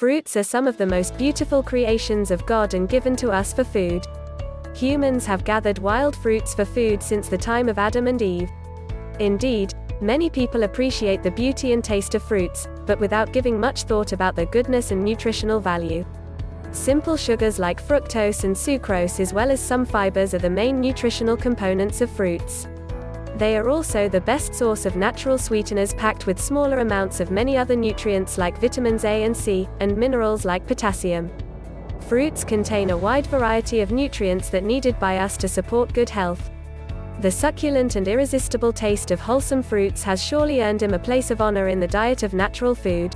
Fruits are some of the most beautiful creations of God and given to us for food. Humans have gathered wild fruits for food since the time of Adam and Eve. Indeed, many people appreciate the beauty and taste of fruits, but without giving much thought about their goodness and nutritional value. Simple sugars like fructose and sucrose as well as some fibres are the main nutritional components of fruits. They are also the best source of natural sweeteners packed with smaller amounts of many other nutrients like vitamins A and C, and minerals like potassium. Fruits contain a wide variety of nutrients that are needed by us to support good health. The succulent and irresistible taste of wholesome fruits has surely earned him a place of honor in the diet of natural food.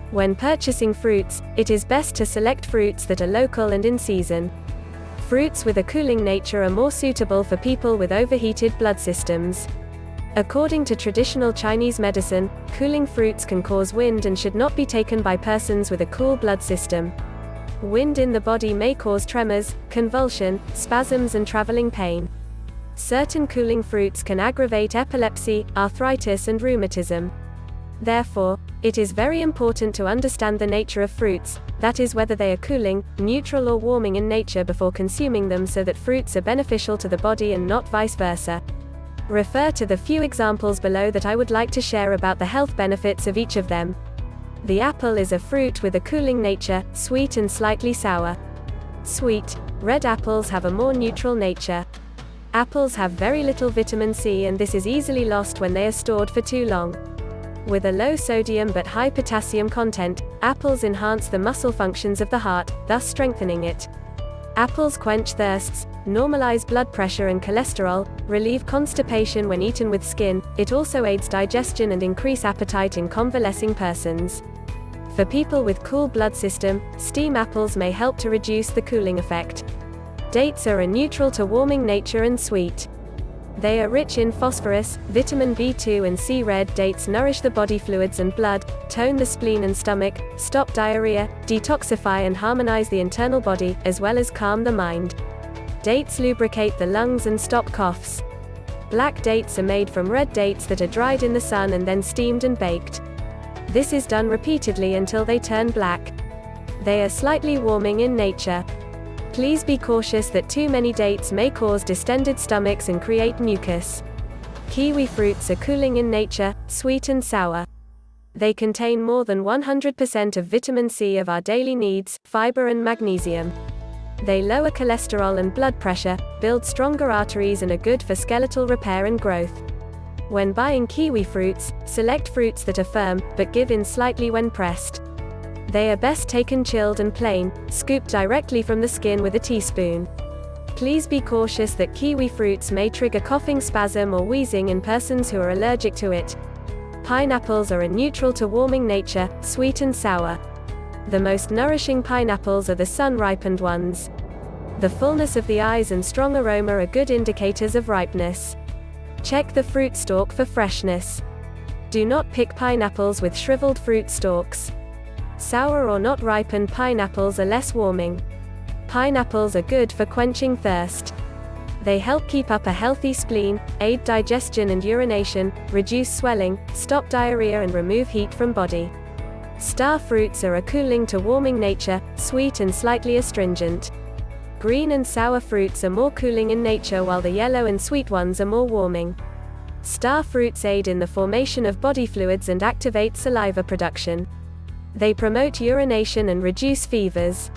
When purchasing fruits, it is best to select fruits that are local and in season. Fruits with a cooling nature are more suitable for people with overheated blood systems. According to traditional Chinese medicine, cooling fruits can cause wind and should not be taken by persons with a cool blood system. Wind in the body may cause tremors, convulsion, spasms and traveling pain. Certain cooling fruits can aggravate epilepsy, arthritis and rheumatism. Therefore, it is very important to understand the nature of fruits, that is whether they are cooling, neutral or warming in nature before consuming them so that fruits are beneficial to the body and not vice versa. Refer to the few examples below that I would like to share about the health benefits of each of them. The apple is a fruit with a cooling nature, sweet and slightly sour. Sweet, red apples have a more neutral nature. Apples have very little vitamin C and this is easily lost when they are stored for too long. With a low sodium but high potassium content, apples enhance the muscle functions of the heart, thus strengthening it. Apples quench thirsts, normalize blood pressure and cholesterol, relieve constipation when eaten with skin. It also aids digestion and increase appetite in convalescing persons. For people with cool blood system, steam apples may help to reduce the cooling effect. Dates are a neutral to warming nature and sweet. They are rich in phosphorus, vitamin B2 and C. Red dates nourish the body fluids and blood, tone the spleen and stomach, stop diarrhea, detoxify and harmonize the internal body, as well as calm the mind. Dates lubricate the lungs and stop coughs. Black dates are made from red dates that are dried in the sun and then steamed and baked. This is done repeatedly until they turn black. They are slightly warming in nature. Please be cautious that too many dates may cause distended stomachs and create mucus. Kiwi fruits are cooling in nature, sweet and sour. They contain more than 100% of vitamin C of our daily needs, fiber and magnesium. They lower cholesterol and blood pressure, build stronger arteries and are good for skeletal repair and growth. When buying kiwi fruits, select fruits that are firm, but give in slightly when pressed. They are best taken chilled and plain, scooped directly from the skin with a teaspoon. Please be cautious that kiwi fruits may trigger coughing spasm or wheezing in persons who are allergic to it. Pineapples are a neutral to warming nature, sweet and sour. The most nourishing pineapples are the sun-ripened ones. The fullness of the eyes and strong aroma are good indicators of ripeness. Check the fruit stalk for freshness. Do not pick pineapples with shriveled fruit stalks. Sour or not ripened pineapples are less warming. Pineapples are good for quenching thirst. They help keep up a healthy spleen, aid digestion and urination, reduce swelling, stop diarrhea and remove heat from body. Star fruits are a cooling to warming nature, sweet and slightly astringent. Green and sour fruits are more cooling in nature while the yellow and sweet ones are more warming. Star fruits aid in the formation of body fluids and activate saliva production. They promote urination and reduce fevers.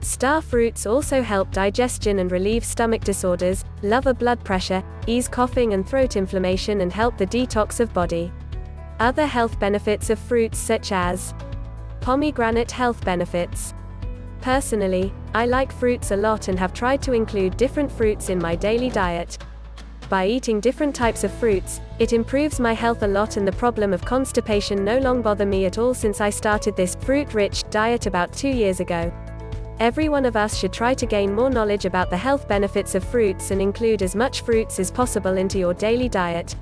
Star fruits also help digestion and relieve stomach disorders, lower blood pressure, ease coughing and throat inflammation and help the detox of body. Other health benefits of fruits such as pomegranate health benefits. Personally, I like fruits a lot and have tried to include different fruits in my daily diet. By eating different types of fruits, it improves my health a lot and the problem of constipation no longer bother me at all since I started this fruit-rich diet about 2 years ago. Every one of us should try to gain more knowledge about the health benefits of fruits and include as much fruits as possible into your daily diet.